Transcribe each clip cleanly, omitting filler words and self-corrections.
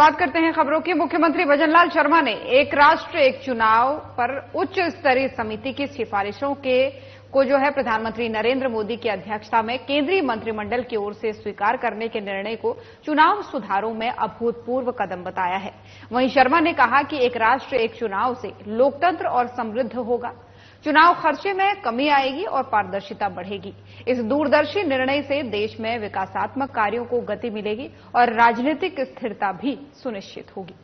शुरुआत करते हैं खबरों की। मुख्यमंत्री भजनलाल शर्मा ने एक राष्ट्र एक चुनाव पर उच्च स्तरीय समिति की सिफारिशों को प्रधानमंत्री नरेंद्र मोदी की अध्यक्षता में केंद्रीय मंत्रिमंडल की ओर से स्वीकार करने के निर्णय को चुनाव सुधारों में अभूतपूर्व कदम बताया है। वहीं शर्मा ने कहा कि एक राष्ट्र एक चुनाव से लोकतंत्र और समृद्ध होगा, चुनाव खर्चे में कमी आएगी और पारदर्शिता बढ़ेगी। इस दूरदर्शी निर्णय से देश में विकासात्मक कार्यों को गति मिलेगी और राजनीतिक स्थिरता भी सुनिश्चित होगी।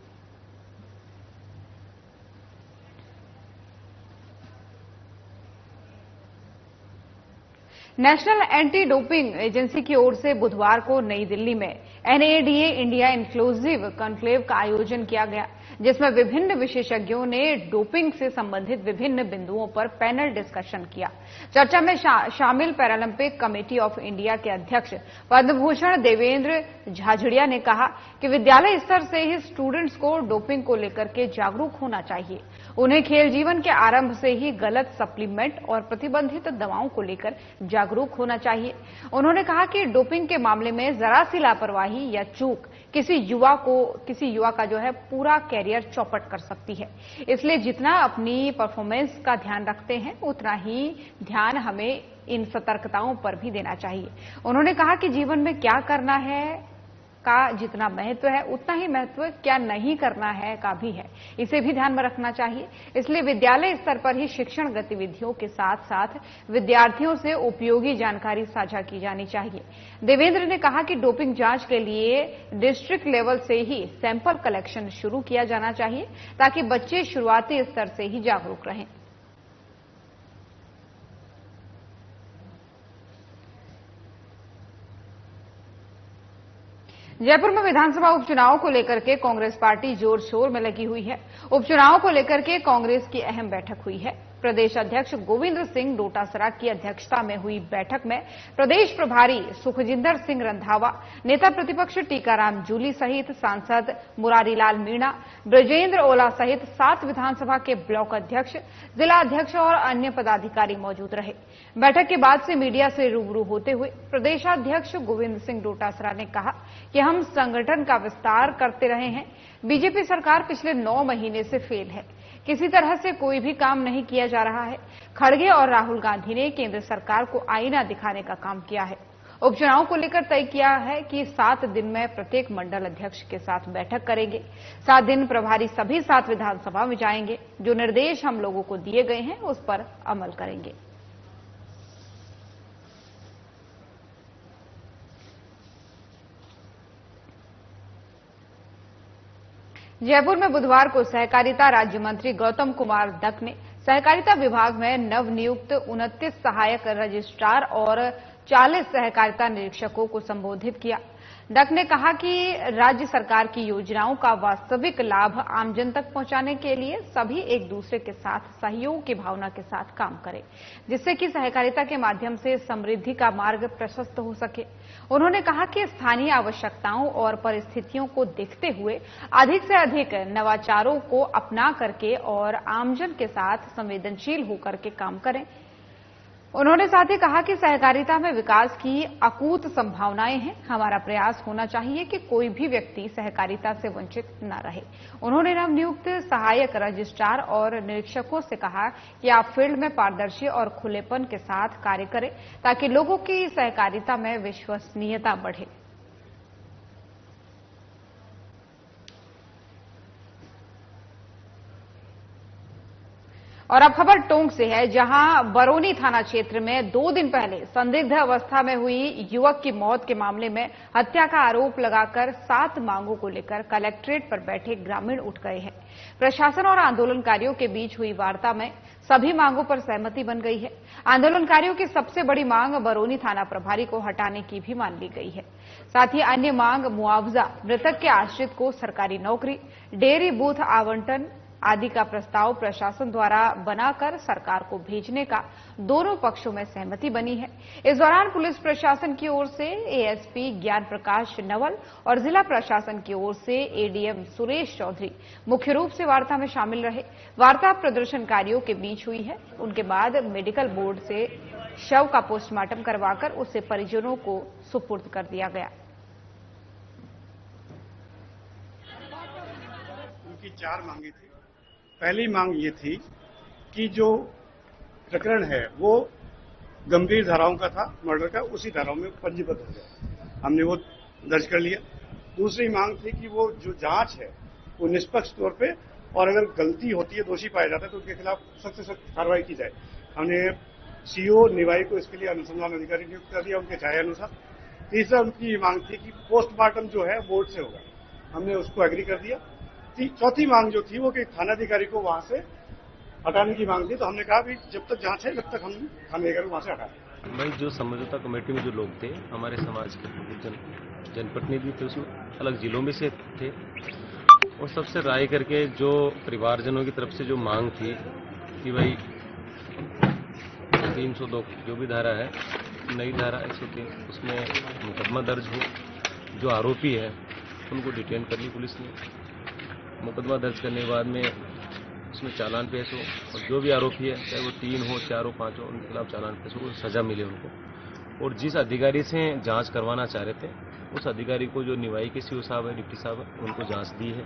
नेशनल एंटी डोपिंग एजेंसी की ओर से बुधवार को नई दिल्ली में एनएडीए इंडिया इंक्लूसिव कॉन्क्लेव का आयोजन किया गया, जिसमें विभिन्न विशेषज्ञों ने डोपिंग से संबंधित विभिन्न बिंदुओं पर पैनल डिस्कशन किया। चर्चा में शामिल पैरालंपिक कमेटी ऑफ इंडिया के अध्यक्ष पद्म भूषण देवेंद्र झाझड़िया ने कहा कि विद्यालय स्तर से ही स्टूडेंट्स को डोपिंग को लेकर के जागरूक होना चाहिए। उन्हें खेल जीवन के आरंभ से ही गलत सप्लीमेंट और प्रतिबंधित दवाओं को लेकर जागरूक होना चाहिए। उन्होंने कहा कि डोपिंग के मामले में जरा सी लापरवाही या चूक किसी युवा का पूरा कैरियर चौपट कर सकती है। इसलिए जितना अपनी परफॉर्मेंस का ध्यान रखते हैं, उतना ही ध्यान हमें इन सतर्कताओं पर भी देना चाहिए। उन्होंने कहा कि जीवन में क्या करना है का जितना महत्व है, उतना ही महत्व क्या नहीं करना है का भी है। इसे भी ध्यान में रखना चाहिए। इसलिए विद्यालय स्तर पर ही शिक्षण गतिविधियों के साथ साथ विद्यार्थियों से उपयोगी जानकारी साझा की जानी चाहिए। देवेंद्र ने कहा कि डोपिंग जांच के लिए डिस्ट्रिक्ट लेवल से ही सैंपल कलेक्शन शुरू किया जाना चाहिए, ताकि बच्चे शुरुआती स्तर से ही जागरूक रहें। जयपुर में विधानसभा उपचुनाव को लेकर के कांग्रेस पार्टी जोर शोर में लगी हुई है। उपचुनाव को लेकर के कांग्रेस की अहम बैठक हुई है। प्रदेश अध्यक्ष गोविंद सिंह डोटासरा की अध्यक्षता में हुई बैठक में प्रदेश प्रभारी सुखजिंदर सिंह रंधावा, नेता प्रतिपक्ष टीकाराम जूली सहित सांसद मुरारीलाल मीणा, ब्रजेंद्र ओला सहित 7 विधानसभा के ब्लॉक अध्यक्ष, जिला अध्यक्ष और अन्य पदाधिकारी मौजूद रहे। बैठक के बाद से मीडिया से रूबरू होते हुए प्रदेशाध्यक्ष गोविंद सिंह डोटासरा ने कहा कि हम संगठन का विस्तार करते रहे हैं। बीजेपी सरकार पिछले 9 महीने से फेल है। किसी तरह से कोई भी काम नहीं किया जा रहा है। खड़गे और राहुल गांधी ने केंद्र सरकार को आईना दिखाने का काम किया है। उपचुनाव को लेकर तय किया है कि 7 दिन में प्रत्येक मंडल अध्यक्ष के साथ बैठक करेंगे। 7 दिन प्रभारी सभी 7 विधानसभा में जाएंगे। जो निर्देश हम लोगों को दिए गए हैं, उस पर अमल करेंगे। जयपुर में बुधवार को सहकारिता राज्य मंत्री गौतम कुमार दत्त ने सहकारिता विभाग में नवनियुक्त 29 सहायक रजिस्ट्रार और 40 सहकारिता निरीक्षकों को संबोधित किया। दत्त ने कहा कि राज्य सरकार की योजनाओं का वास्तविक लाभ आमजन तक पहुंचाने के लिए सभी एक दूसरे के साथ सहयोग की भावना के साथ काम करें, जिससे कि सहकारिता के माध्यम से समृद्धि का मार्ग प्रशस्त हो सके। उन्होंने कहा कि स्थानीय आवश्यकताओं और परिस्थितियों को देखते हुए अधिक से अधिक नवाचारों को अपना करके और आमजन के साथ संवेदनशील होकर के काम करें। उन्होंने साथ ही कहा कि सहकारिता में विकास की अकूत संभावनाएं हैं। हमारा प्रयास होना चाहिए कि कोई भी व्यक्ति सहकारिता से वंचित न रहे। उन्होंने नवनियुक्त सहायक रजिस्ट्रार और निरीक्षकों से कहा कि आप फील्ड में पारदर्शी और खुलेपन के साथ कार्य करें, ताकि लोगों की सहकारिता में विश्वसनीयता बढ़े। और अब खबर टोंक से है, जहां बरौनी थाना क्षेत्र में 2 दिन पहले संदिग्ध अवस्था में हुई युवक की मौत के मामले में हत्या का आरोप लगाकर 7 मांगों को लेकर कलेक्ट्रेट पर बैठे ग्रामीण उठ गए हैं। प्रशासन और आंदोलनकारियों के बीच हुई वार्ता में सभी मांगों पर सहमति बन गई है। आंदोलनकारियों की सबसे बड़ी मांग बरौनी थाना प्रभारी को हटाने की भी मान ली गई है। साथ ही अन्य मांग मुआवजा, मृतक के आश्रित को सरकारी नौकरी, डेयरी बूथ आवंटन आदि का प्रस्ताव प्रशासन द्वारा बनाकर सरकार को भेजने का दोनों पक्षों में सहमति बनी है। इस दौरान पुलिस प्रशासन की ओर से एएसपी ज्ञान प्रकाश नवल और जिला प्रशासन की ओर से एडीएम सुरेश चौधरी मुख्य रूप से वार्ता में शामिल रहे। वार्ता प्रदर्शनकारियों के बीच हुई है। उनके बाद मेडिकल बोर्ड से शव का पोस्टमार्टम करवाकर उसे परिजनों को सुपुर्द कर दिया गया। की 4 मांगे थी। पहली मांग ये थी कि जो प्रकरण है वो गंभीर धाराओं का था, मर्डर का, उसी धाराओं में पंजीबद्ध हो जाए। हमने वो दर्ज कर लिया। दूसरी मांग थी कि वो जो जांच है वो निष्पक्ष तौर पे, और अगर गलती होती है, दोषी पाया जाता है, तो उनके खिलाफ सख्त से सख्त कार्रवाई की जाए। हमने सीओ निवाई को इसके लिए अनुसंधान अधिकारी नियुक्त कर दिया उनके चाहे अनुसार। तीसरा उनकी ये मांग थी कि पोस्टमार्टम जो है बोर्ड से होगा, हमने उसको एग्री कर दिया। चौथी मांग जो थी वो कि थानाधिकारी को वहां से हटाने की मांग थी, तो हमने कहा भी जब तक जांच है तब तक हम थानाधिकारी वहां से हटाएं। भाई जो समझौता कमेटी में जो लोग थे हमारे समाज के जनप्रतिनिधि थे, उसमें अलग जिलों में से थे, और सबसे राय करके जो परिवारजनों की तरफ से जो मांग थी कि भाई 302 जो भी धारा है, नई धारा 103, उसमें मुकदमा दर्ज हो, जो आरोपी है उनको डिटेन कर ली पुलिस ने। मुकदमा दर्ज करने के बाद में उसमें चालान पेश हो, और जो भी आरोपी है, चाहे वो 3 हो, 4 हो, 5 हो, उनके खिलाफ चालान पेश हो, सजा मिले उनको। और जिस अधिकारी से जांच करवाना चाह रहे थे, उस अधिकारी को जो निवाई के सीओ साहब है, डिप्टी साहब है, उनको जांच दी है।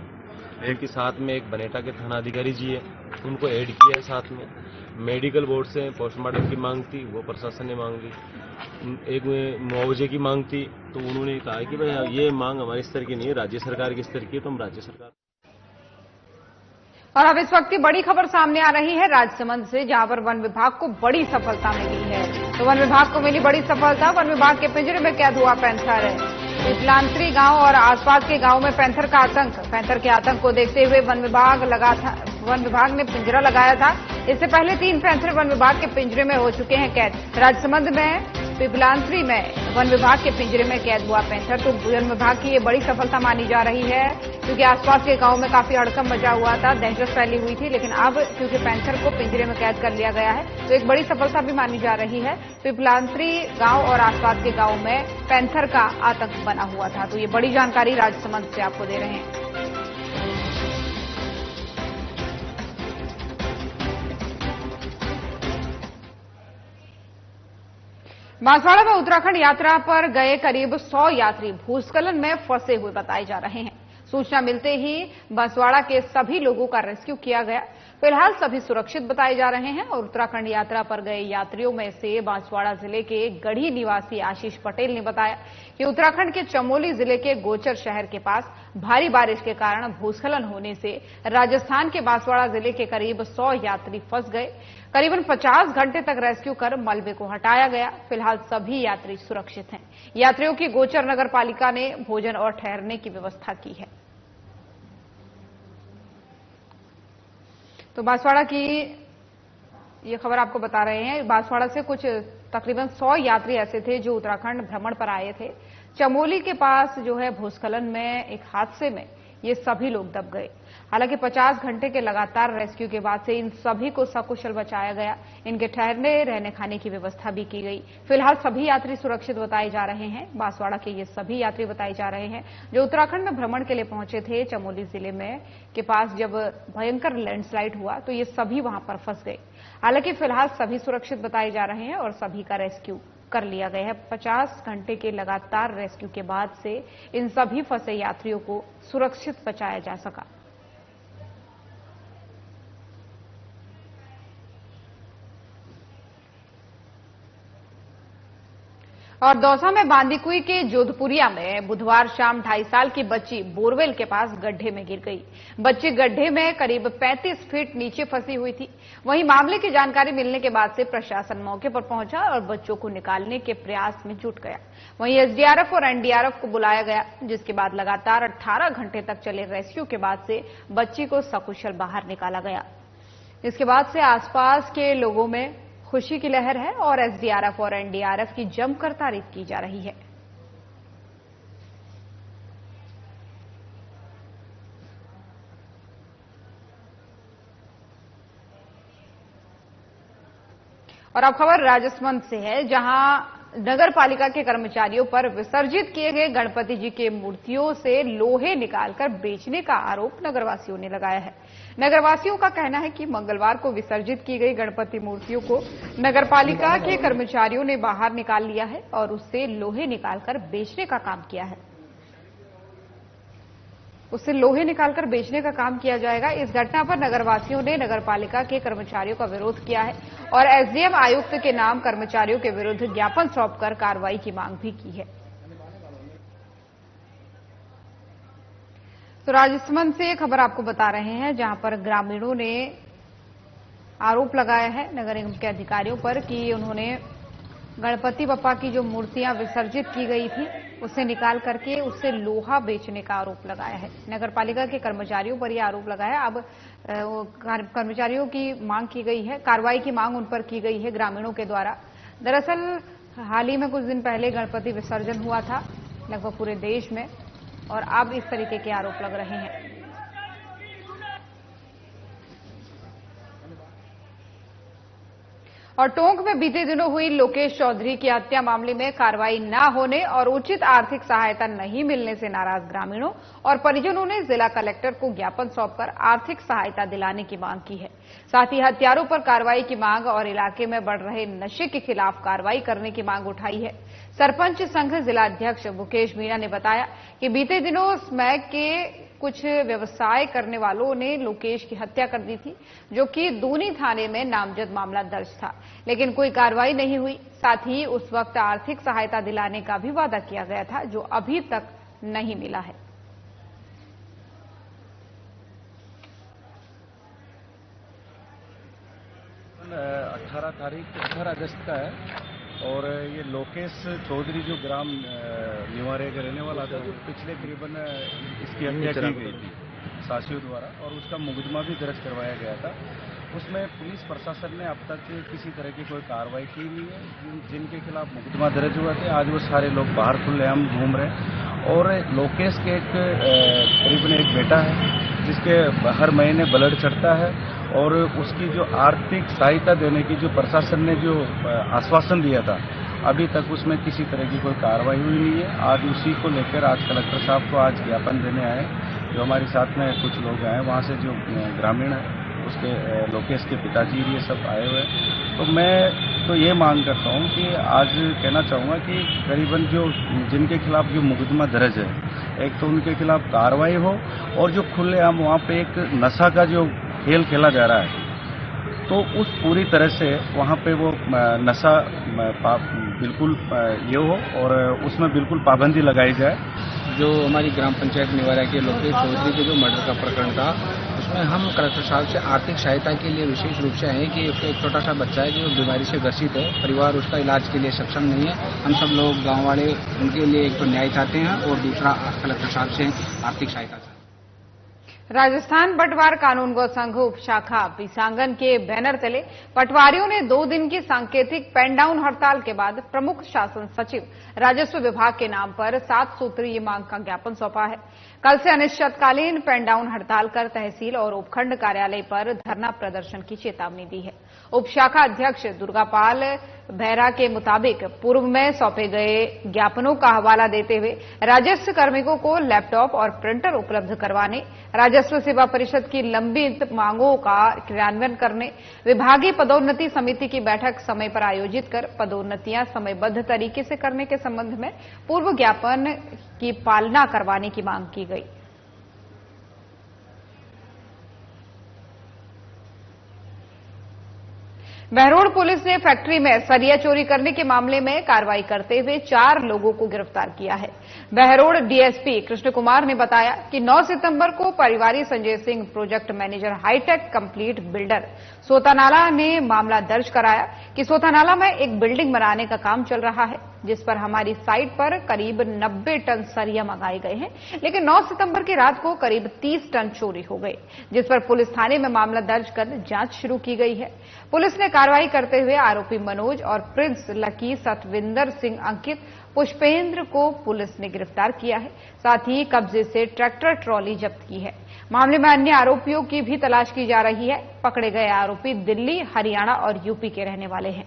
उनके साथ में एक बनेटा के थाना अधिकारी जी है, उनको ऐड किया है साथ में। मेडिकल बोर्ड से पोस्टमार्टम की मांग थी, वो प्रशासन ने मांग ली। एक मुआवजे की मांग थी, तो उन्होंने कहा कि भाई ये मांग हमारे स्तर की नहीं है, राज्य सरकार के स्तर की है, तो हम राज्य सरकार। और अब इस वक्त की बड़ी खबर सामने आ रही है राजसमंद से, जहां पर वन विभाग को बड़ी सफलता मिली है। तो वन विभाग को मिली बड़ी सफलता, वन विभाग के पिंजरे में कैद हुआ पैंथर है। पिपलांत्री गांव और आसपास के गांव में पैंथर का आतंक। पैंथर के आतंक को देखते हुए वन विभाग ने पिंजरा लगाया था। इससे पहले 3 पैंथर वन विभाग के पिंजरे में हो चुके हैं कैद। राजसमंद में पिपलांत्री में वन विभाग के पिंजरे में कैद हुआ पैंथर। तो वन विभाग की ये बड़ी सफलता मानी जा रही है, क्योंकि आसपास के गांव में काफी हड़कंप मचा हुआ था, दहशत फैली हुई थी। लेकिन अब क्योंकि पैंथर को पिंजरे में कैद कर लिया गया है, तो एक बड़ी सफलता भी मानी जा रही है। पिपलांत्री गांव और आसपास के गांव में पैंथर का आतंक बना हुआ था। तो ये बड़ी जानकारी राजसमंद से आपको दे रहे हैं। बांसवाड़ा में उत्तराखंड यात्रा पर गए करीब 100 यात्री भूस्खलन में फंसे हुए बताए जा रहे हैं। सूचना मिलते ही बांसवाड़ा के सभी लोगों का रेस्क्यू किया गया। फिलहाल सभी सुरक्षित बताए जा रहे हैं। और उत्तराखंड यात्रा पर गए यात्रियों में से बांसवाड़ा जिले के गढ़ी निवासी आशीष पटेल ने बताया कि उत्तराखंड के चमोली जिले के गोचर शहर के पास भारी बारिश के कारण भूस्खलन होने से राजस्थान के बांसवाड़ा जिले के करीब 100 यात्री फंस गए। करीबन 50 घंटे तक रेस्क्यू कर मलबे को हटाया गया। फिलहाल सभी यात्री सुरक्षित हैं। यात्रियों की गोचर नगर पालिका ने भोजन और ठहरने की व्यवस्था की है। तो बांसवाड़ा की ये खबर आपको बता रहे हैं। बांसवाड़ा से कुछ तकरीबन 100 यात्री ऐसे थे जो उत्तराखंड भ्रमण पर आए थे। चमोली के पास जो है भूस्खलन में एक हादसे में ये सभी लोग दब गए। हालांकि 50 घंटे के लगातार रेस्क्यू के बाद से इन सभी को सकुशल बचाया गया। इनके ठहरने रहने खाने की व्यवस्था भी की गई। फिलहाल सभी यात्री सुरक्षित बताए जा रहे हैं। बांसवाड़ा के ये सभी यात्री बताए जा रहे हैं जो उत्तराखंड में भ्रमण के लिए पहुंचे थे। चमोली जिले में के पास जब भयंकर लैंडस्लाइड हुआ तो ये सभी वहां पर फंस गए। हालांकि फिलहाल सभी सुरक्षित बताए जा रहे हैं और सभी का रेस्क्यू कर लिया गया है। 50 घंटे के लगातार रेस्क्यू के बाद से इन सभी फंसे यात्रियों को सुरक्षित बचाया जा सका। और दौसा में बांदीकुई के जोधपुरिया में बुधवार शाम 2.5 साल की बच्ची बोरवेल के पास गड्ढे में गिर गई। बच्ची गड्ढे में करीब 35 फीट नीचे फंसी हुई थी। वहीं मामले की जानकारी मिलने के बाद से प्रशासन मौके पर पहुंचा और बच्चों को निकालने के प्रयास में जुट गया। वहीं एसडीआरएफ और एनडीआरएफ को बुलाया गया, जिसके बाद लगातार 18 घंटे तक चले रेस्क्यू के बाद से बच्ची को सकुशल बाहर निकाला गया। इसके बाद से आसपास के लोगों में खुशी की लहर है और एसडीआरएफ और एनडीआरएफ की जमकर तारीफ की जा रही है। और अब खबर राजसमंद से है, जहां नगर पालिका के कर्मचारियों पर विसर्जित किए गए गणपति जी के मूर्तियों से लोहे निकालकर बेचने का आरोप नगरवासियों ने लगाया है। नगरवासियों का कहना है कि मंगलवार को विसर्जित की गई गणपति मूर्तियों को नगरपालिका के कर्मचारियों ने बाहर निकाल लिया है और उससे लोहे निकालकर बेचने का काम किया है। उससे लोहे निकालकर बेचने का काम किया जाएगा। इस घटना पर नगरवासियों ने नगरपालिका के कर्मचारियों का विरोध किया है और एसडीएम आयुक्त के नाम कर्मचारियों के विरुद्ध ज्ञापन सौंपकर कार्रवाई की मांग भी की है। तो राजसमंद से खबर आपको बता रहे हैं, जहां पर ग्रामीणों ने आरोप लगाया है नगर निगम के अधिकारियों पर कि उन्होंने गणपति बप्पा की जो मूर्तियां विसर्जित की गई थी उसे निकाल करके उससे लोहा बेचने का आरोप लगाया है। नगरपालिका के कर्मचारियों पर यह आरोप लगाया। अब कर्मचारियों की मांग की गई है, कार्रवाई की मांग उन पर की गई है ग्रामीणों के द्वारा। दरअसल हाल ही में कुछ दिन पहले गणपति विसर्जन हुआ था लगभग पूरे देश में, और अब इस तरीके के आरोप लग रहे हैं। और टोंक में बीते दिनों हुई लोकेश चौधरी की हत्या मामले में कार्रवाई न होने और उचित आर्थिक सहायता नहीं मिलने से नाराज ग्रामीणों और परिजनों ने जिला कलेक्टर को ज्ञापन सौंपकर आर्थिक सहायता दिलाने की मांग की है। साथ ही हत्यारों पर कार्रवाई की मांग और इलाके में बढ़ रहे नशे के खिलाफ कार्रवाई करने की मांग उठाई है। सरपंच संघ जिला अध्यक्ष मुकेश मीणा ने बताया कि बीते दिनों स्मैक के कुछ व्यवसाय करने वालों ने लोकेश की हत्या कर दी थी, जो कि दूनी थाने में नामजद मामला दर्ज था, लेकिन कोई कार्रवाई नहीं हुई। साथ ही उस वक्त आर्थिक सहायता दिलाने का भी वादा किया गया था, जो अभी तक नहीं मिला है। तारीख 18 अगस्त का है और ये लोकेश चौधरी जो ग्राम निवारे का रहने वाला था, जो पिछले करीबन इसकी हत्या की गई थी साथियों द्वारा और उसका मुकदमा भी दर्ज करवाया गया था। उसमें पुलिस प्रशासन ने अब तक किसी तरह की कोई कार्रवाई की नहीं है। जिनके खिलाफ मुकदमा दर्ज हुआ थे आज वो सारे लोग बाहर खुलेआम घूम रहे हैं। और लोकेश के करीबन एक बेटा है जिसके हर महीने ब्लड चढ़ता है और उसकी जो आर्थिक सहायता देने की जो प्रशासन ने जो आश्वासन दिया था, अभी तक उसमें किसी तरह की कोई कार्रवाई हुई नहीं है। आज उसी को लेकर आज कलेक्टर साहब को आज ज्ञापन देने आए, जो हमारे साथ में कुछ लोग आए, वहाँ से जो ग्रामीण है उसके लोकेश के पिताजी ये सब आए हुए हैं। तो मैं तो ये मांग करता हूँ कि आज कहना चाहूँगा कि करीबन जो जिनके खिलाफ जो मुकदमा दर्ज है, एक तो उनके खिलाफ कार्रवाई हो और जो खुलेआम वहाँ पे एक नशा का जो खेल खेला जा रहा है, तो उस पूरी तरह से वहाँ पे वो नशा बिल्कुल ये हो और उसमें बिल्कुल पाबंदी लगाई जाए। जो हमारी ग्राम पंचायत निवारा के लोकेश चौधरी के जो मर्डर का प्रकरण था, उसमें हम कलेक्टर साहब से आर्थिक सहायता के लिए विशेष रूप से आए कि उसका एक छोटा सा बच्चा है जो बीमारी से ग्रसित है, परिवार उसका इलाज के लिए सक्षम नहीं है। हम सब लोग गाँव वाले उनके लिए एक तो न्याय चाहते हैं और दूसरा कलेक्टर साहब से आर्थिक सहायता। राजस्थान पटवार कानून गो संघ उपशाखा पिसांगन के बैनर तले पटवारियों ने 2 दिन की सांकेतिक पेन डाउन हड़ताल के बाद प्रमुख शासन सचिव राजस्व विभाग के नाम पर 7 सूत्रीय मांग का ज्ञापन सौंपा है। कल से अनिश्चितकालीन पेन डाउन हड़ताल कर तहसील और उपखंड कार्यालय पर धरना प्रदर्शन की चेतावनी दी है। उपशाखा अध्यक्ष दुर्गापाल भैरा के मुताबिक पूर्व में सौंपे गए ज्ञापनों का हवाला देते हुए राजस्व कार्मिकों को लैपटॉप और प्रिंटर उपलब्ध करवाने, राजस्व सेवा परिषद की लंबित मांगों का क्रियान्वयन करने, विभागीय पदोन्नति समिति की बैठक समय पर आयोजित कर पदोन्नतियां समयबद्ध तरीके से करने के संबंध में पूर्व ज्ञापन की पालना करवाने की मांग की गई। बहरोड पुलिस ने फैक्ट्री में सरिया चोरी करने के मामले में कार्रवाई करते हुए 4 लोगों को गिरफ्तार किया है। बहरोड डीएसपी कृष्ण कुमार ने बताया कि 9 सितंबर को परिवारी Sanjay Singh project manager hitech complete builder Sotanala ने मामला दर्ज कराया कि सोतानाला में एक बिल्डिंग बनाने का काम चल रहा है, जिस पर हमारी साइट पर करीब 90 टन सरिया मंगाए गए हैं, लेकिन 9 सितंबर की रात को करीब 30 टन चोरी हो गए, जिस पर पुलिस थाने में मामला दर्ज कर जांच शुरू की गई है। पुलिस ने कार्रवाई करते हुए आरोपी मनोज और प्रिंस लकी, सतविंदर सिंह, अंकित, पुष्पेंद्र को पुलिस ने गिरफ्तार किया है। साथ ही कब्जे से ट्रैक्टर ट्रॉली जब्त की है। मामले में अन्य आरोपियों की भी तलाश की जा रही है। पकड़े गए आरोपी दिल्ली, हरियाणा और यूपी के रहने वाले हैं।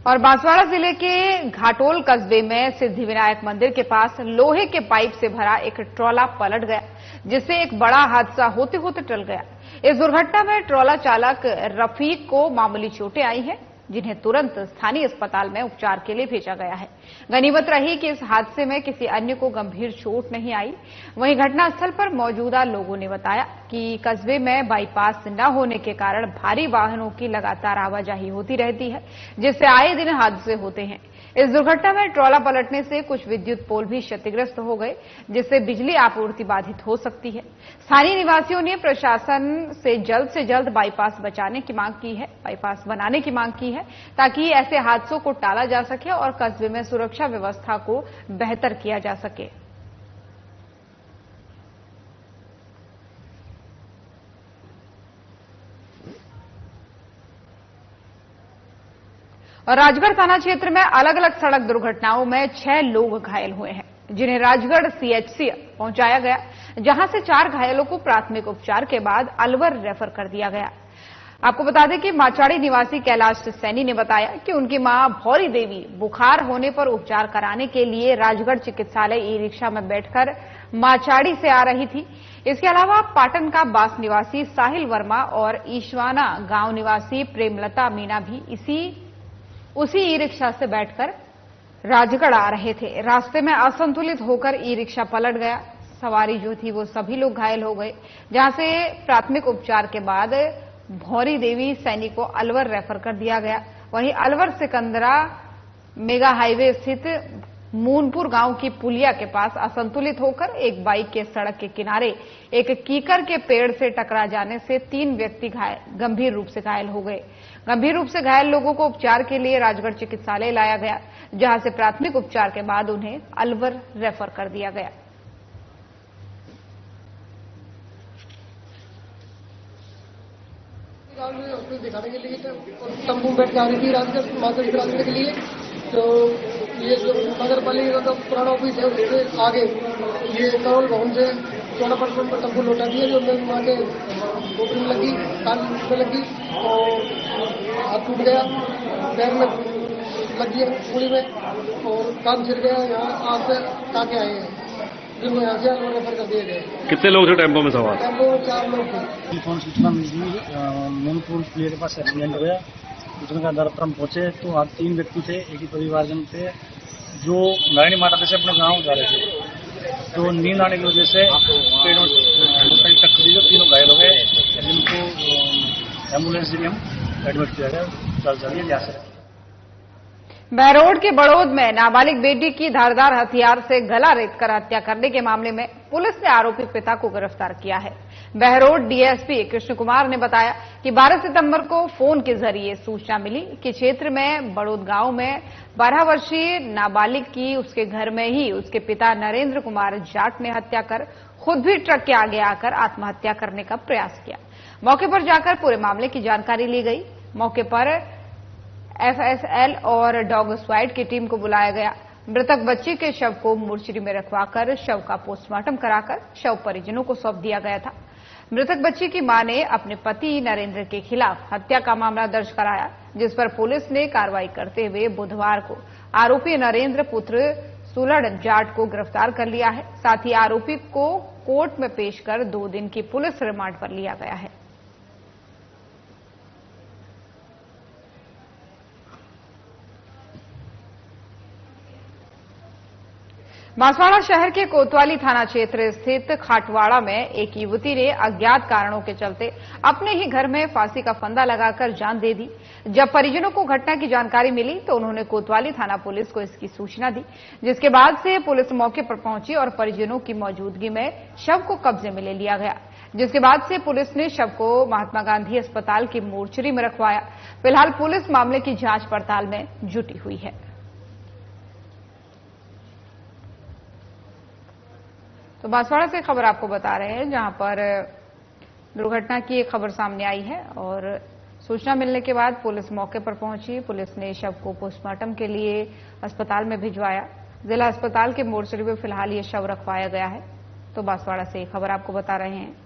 और बांसवाड़ा जिले के घाटोल कस्बे में सिद्धिविनायक मंदिर के पास लोहे के पाइप से भरा एक ट्रॉला पलट गया, जिससे एक बड़ा हादसा होते होते टल गया। इस दुर्घटना में ट्रॉला चालक रफीक को मामूली चोटें आई हैं, जिन्हें तुरंत स्थानीय अस्पताल में उपचार के लिए भेजा गया है। गनीमत रही कि इस हादसे में किसी अन्य को गंभीर चोट नहीं आई। वहीं घटनास्थल पर मौजूदा लोगों ने बताया कि कस्बे में बाईपास न होने के कारण भारी वाहनों की लगातार आवाजाही होती रहती है, जिससे आए दिन हादसे होते हैं। इस दुर्घटना में ट्रॉला पलटने से कुछ विद्युत पोल भी क्षतिग्रस्त हो गए, जिससे बिजली आपूर्ति बाधित हो सकती है। स्थानीय निवासियों ने प्रशासन से जल्द बाईपास बनाने की मांग की है ताकि ऐसे हादसों को टाला जा सके और कस्बे में सुरक्षा व्यवस्था को बेहतर किया जा सके। और राजगढ़ थाना क्षेत्र में अलग अलग सड़क दुर्घटनाओं में 6 लोग घायल हुए हैं, जिन्हें राजगढ़ सीएचसी पहुंचाया गया, जहां से 4 घायलों को प्राथमिक उपचार के बाद अलवर रेफर कर दिया गया। आपको बता दें कि माचाड़ी निवासी कैलाश सैनी ने बताया कि उनकी मां भौरी देवी बुखार होने पर उपचार कराने के लिए राजगढ़ चिकित्सालय ई रिक्शा में बैठकर माचाड़ी से आ रही थी। इसके अलावा पाटन का बास निवासी साहिल वर्मा और ईशवाना गांव निवासी प्रेमलता मीना भी उसी ई रिक्शा से बैठकर राजगढ़ आ रहे थे। रास्ते में असंतुलित होकर ई रिक्शा पलट गया। सवारी जो थी वो सभी लोग घायल हो गए, जहां से प्राथमिक उपचार के बाद भौरी देवी सैनी को अलवर रेफर कर दिया गया। वहीं अलवर सिकंदरा मेगा हाईवे स्थित मूनपुर गांव की पुलिया के पास असंतुलित होकर एक बाइक के सड़क के किनारे एक कीकर के पेड़ से टकरा जाने से 3 व्यक्ति गंभीर रूप से घायल हो गए। गंभीर रूप से घायल लोगों को उपचार के लिए राजगढ़ चिकित्सालय लाया गया, जहां से प्राथमिक उपचार के बाद उन्हें अलवर रेफर कर दिया गया। दिखाने के लिए तंबू बैठ के आ रही थी राजगढ़ माता दिखाने के लिए। तो ये जो नगर पालिका का पुराना ऑफिस है उससे आगे ये करोल भवन से 14% पर तंबू लौटा दिया, जो मेरी माँ के खोपड़ी में लगी, कान में लगी और हाथ टूट गया, पैर में लगी है पुली में और कान छिड़ गया। यहाँ आज से टाके आए हैं, जिनको यहाँ से अलवर रेफर कर दिए गए। कितने लोग थे टेम्पो में सवार? टेम्पो 4 लोग थे। टेलीफोन सूचना मिली, मूनपुर पुलिया के पास एक्सीडेंट हो गया। सूचना के आधार पर हम पहुंचे तो आज 3 व्यक्ति थे, एक ही परिवारजन थे, जो नारायणी माता से अपने गांव जा रहे थे। तो नींद आने की वजह से पेड़ों टक्कर दी, तीनों घायल हो गए, जिनको एम्बुलेंस से हम एडमिट किया गया। चलिए जा सकते। बहरोड के बड़ौद में नाबालिग बेटी की धारदार हथियार से गला रेतकर हत्या करने के मामले में पुलिस ने आरोपी पिता को गिरफ्तार किया है। बहरोड डीएसपी कृष्ण कुमार ने बताया कि 12 सितंबर को फोन के जरिए सूचना मिली कि क्षेत्र में बड़ौद गांव में 12 वर्षीय नाबालिग की उसके घर में ही उसके पिता नरेंद्र कुमार जाट ने हत्या कर खुद भी ट्रक के आगे आकर आत्महत्या करने का प्रयास किया। मौके पर जाकर पूरे मामले की जानकारी ली गई। मौके पर एफएसएल और डॉग स्क्वाड की टीम को बुलाया गया। मृतक बच्ची के शव को मोर्चरी में रखवाकर शव का पोस्टमार्टम कराकर शव परिजनों को सौंप दिया गया था। मृतक बच्ची की मां ने अपने पति नरेंद्र के खिलाफ हत्या का मामला दर्ज कराया, जिस पर पुलिस ने कार्रवाई करते हुए बुधवार को आरोपी नरेंद्र पुत्र सुलड़ जाट को गिरफ्तार कर लिया है। साथ ही आरोपी को कोर्ट में पेश कर 2 दिन की पुलिस रिमांड पर लिया गया है। बांसवाड़ा शहर के कोतवाली थाना क्षेत्र स्थित खाटवाड़ा में एक युवती ने अज्ञात कारणों के चलते अपने ही घर में फांसी का फंदा लगाकर जान दे दी। जब परिजनों को घटना की जानकारी मिली तो उन्होंने कोतवाली थाना पुलिस को इसकी सूचना दी, जिसके बाद से पुलिस मौके पर पहुंची और परिजनों की मौजूदगी में शव को कब्जे में ले लिया गया, जिसके बाद से पुलिस ने शव को महात्मा गांधी अस्पताल की मोर्चरी में रखवाया। फिलहाल पुलिस मामले की जांच पड़ताल में जुटी हुई है। तो बांसवाड़ा से खबर आपको बता रहे हैं, जहां पर दुर्घटना की एक खबर सामने आई है और सूचना मिलने के बाद पुलिस मौके पर पहुंची। पुलिस ने शव को पोस्टमार्टम के लिए अस्पताल में भिजवाया। जिला अस्पताल के मोर्चरी में फिलहाल ये शव रखवाया गया है। तो बांसवाड़ा से खबर आपको बता रहे हैं।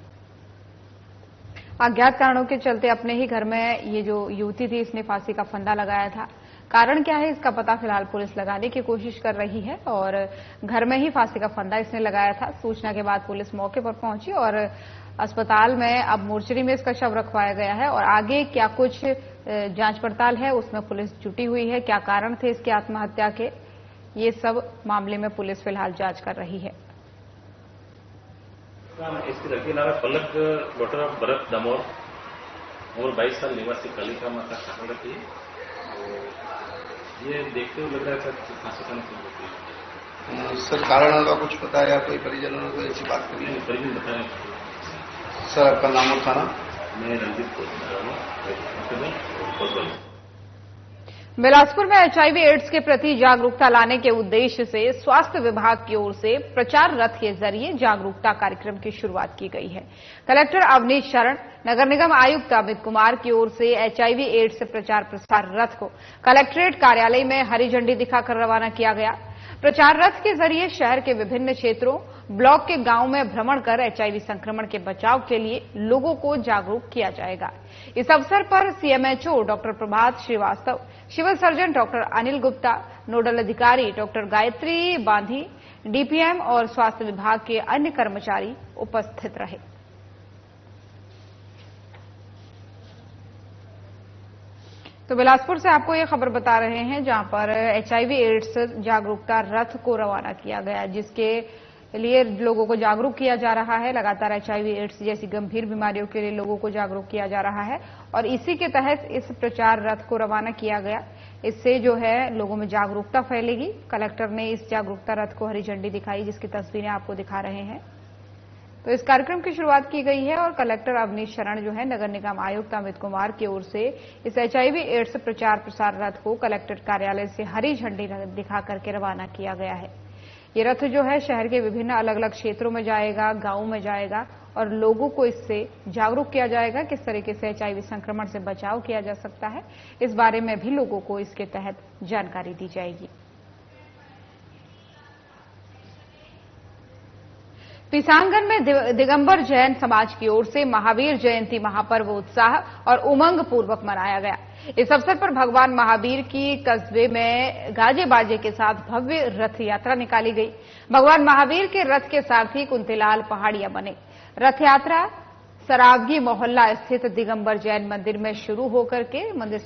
अज्ञात कारणों के चलते अपने ही घर में ये जो युवती थी, इसने फांसी का फंदा लगाया था। कारण क्या है इसका पता फिलहाल पुलिस लगाने की कोशिश कर रही है और घर में ही फांसी का फंदा इसने लगाया था। सूचना के बाद पुलिस मौके पर पहुंची और अस्पताल में अब मोर्चरी में इसका शव रखवाया गया है और आगे क्या कुछ जांच पड़ताल है उसमें पुलिस जुटी हुई है। क्या कारण थे इसकी आत्महत्या के, ये सब मामले में पुलिस फिलहाल जांच कर रही है। इसकी लड़की नाम है पलक, डॉक्टर ऑफ भरत दामोर, उम्र 22 साल, निवासी कालिका माता शाखा की। ये देखते हुए लग रहा है सर फांसी का नसीब होती है। सर कारण का कुछ पता है या कोई परिजनों ने कोई ऐसी बात करी? परिजन बताएं सर। आपका नाम और थाना? मैं रंजीत कोतवाल। बिलासपुर में HIV एड्स के प्रति जागरूकता लाने के उद्देश्य से स्वास्थ्य विभाग की ओर से प्रचार रथ के जरिए जागरूकता कार्यक्रम की शुरुआत की गई है। कलेक्टर अवनीश शरण, नगर निगम आयुक्त अमित कुमार की ओर से HIV एड्स से प्रचार प्रसार रथ को कलेक्ट्रेट कार्यालय में हरी झंडी दिखाकर रवाना किया गया। प्रचार रथ के जरिए शहर के विभिन्न क्षेत्रों, ब्लॉक के गांव में भ्रमण कर HIV संक्रमण के बचाव के लिए लोगों को जागरूक किया जाएगा। इस अवसर पर CMHO doctor Prabhat Shrivastava, civil surgeon doctor Anil Gupta, nodal अधिकारी डॉक्टर गायत्री बांधी, DPM और स्वास्थ्य विभाग के अन्य कर्मचारी उपस्थित रहे। तो बिलासपुर से आपको ये खबर बता रहे हैं जहां पर HIV एड्स जागरूकता रथ को रवाना किया गया, जिसके लिए लोगों को जागरूक किया जा रहा है। लगातार HIV एड्स जैसी गंभीर बीमारियों के लिए लोगों को जागरूक किया जा रहा है और इसी के तहत इस प्रचार रथ को रवाना किया गया। इससे जो है लोगों में जागरूकता फैलेगी। कलेक्टर ने इस जागरूकता रथ को हरी झंडी दिखाई, जिसकी तस्वीरें आपको दिखा रहे हैं। तो इस कार्यक्रम की शुरुआत की गई है और कलेक्टर अवनीश शरण जो है नगर निगम आयुक्त अमित कुमार की ओर से इस HIV एड्स प्रचार प्रसार रथ को कलेक्टर कार्यालय से हरी झंडी दिखा करके रवाना किया गया है। ये रथ जो है शहर के विभिन्न अलग अलग क्षेत्रों में जाएगा, गांव में जाएगा और लोगों को इससे जागरूक किया जाएगा किस तरीके से HIV संक्रमण से बचाव किया जा सकता है। इस बारे में भी लोगों को इसके तहत जानकारी दी जाएगी। पिसांगन में दिगंबर जैन समाज की ओर से महावीर जयंती महापर्व उत्साह और उमंग पूर्वक मनाया गया। इस अवसर पर भगवान महावीर की कस्बे में गाजे बाजे के साथ भव्य रथ यात्रा निकाली गई। भगवान महावीर के रथ के सारथी कुंतीलाल पहाड़िया बने। रथ यात्रा सरावगी मोहल्ला स्थित दिगंबर जैन मंदिर से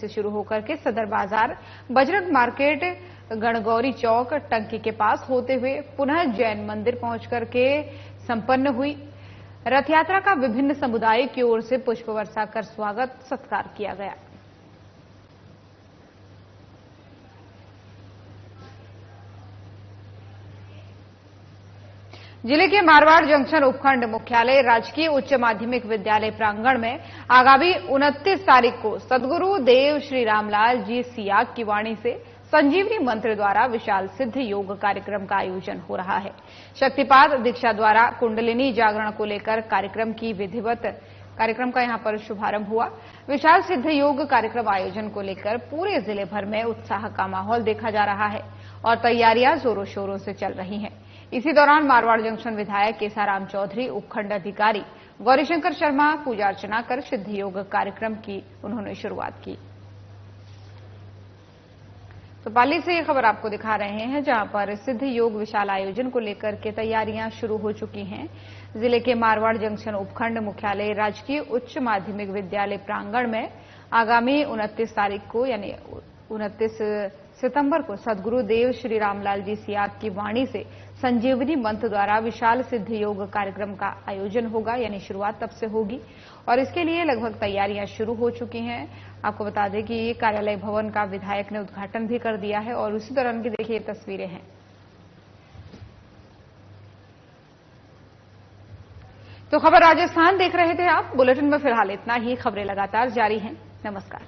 शुरू होकर के सदर बाजार, बजरंग मार्केट, गणगौरी चौक, टंकी के पास होते हुए पुनः जैन मंदिर पहुंच करके संपन्न हुई। रथ यात्रा का विभिन्न समुदायों की ओर से पुष्प वर्षा कर स्वागत सत्कार किया गया। जिले के मारवाड़ जंक्शन उपखंड मुख्यालय राजकीय उच्च माध्यमिक विद्यालय प्रांगण में आगामी 29 तारीख को सद्गुरु देव श्री रामलाल जी सियाग की वाणी से संजीवनी मंत्र द्वारा विशाल सिद्ध योग कार्यक्रम का आयोजन हो रहा है। शक्तिपात दीक्षा द्वारा कुंडलिनी जागरण को लेकर कार्यक्रम का यहां पर शुभारंभ हुआ। विशाल सिद्ध योग कार्यक्रम आयोजन को लेकर पूरे जिले भर में उत्साह का माहौल देखा जा रहा है और तैयारियां जोरों शोरों से चल रही हैं। इसी दौरान मारवाड़ जंक्शन विधायक केसाराम चौधरी, उपखंड अधिकारी गौरीशंकर शर्मा पूजा अर्चना कर सिद्ध योग कार्यक्रम की उन्होंने शुरुआत की। तो पाली से ये खबर आपको दिखा रहे हैं जहां पर सिद्ध योग विशाल आयोजन को लेकर के तैयारियां शुरू हो चुकी हैं। जिले के मारवाड़ जंक्शन उपखंड मुख्यालय राजकीय उच्च माध्यमिक विद्यालय प्रांगण में आगामी 29 तारीख को यानी 29 सितंबर को सद्गुरु देव श्री रामलाल जी सियाग की वाणी से संजीवनी मंत्र द्वारा विशाल सिद्ध योग कार्यक्रम का आयोजन होगा, यानी शुरुआत तब से होगी और इसके लिए लगभग तैयारियां शुरू हो चुकी हैं। आपको बता दें कि कार्यालय भवन का विधायक ने उद्घाटन भी कर दिया है और उसी दौरान की देखिए तस्वीरें हैं। तो खबर राजस्थान देख रहे थे आप। बुलेटिन में फिलहाल इतना ही। खबरें लगातार जारी हैं। नमस्कार।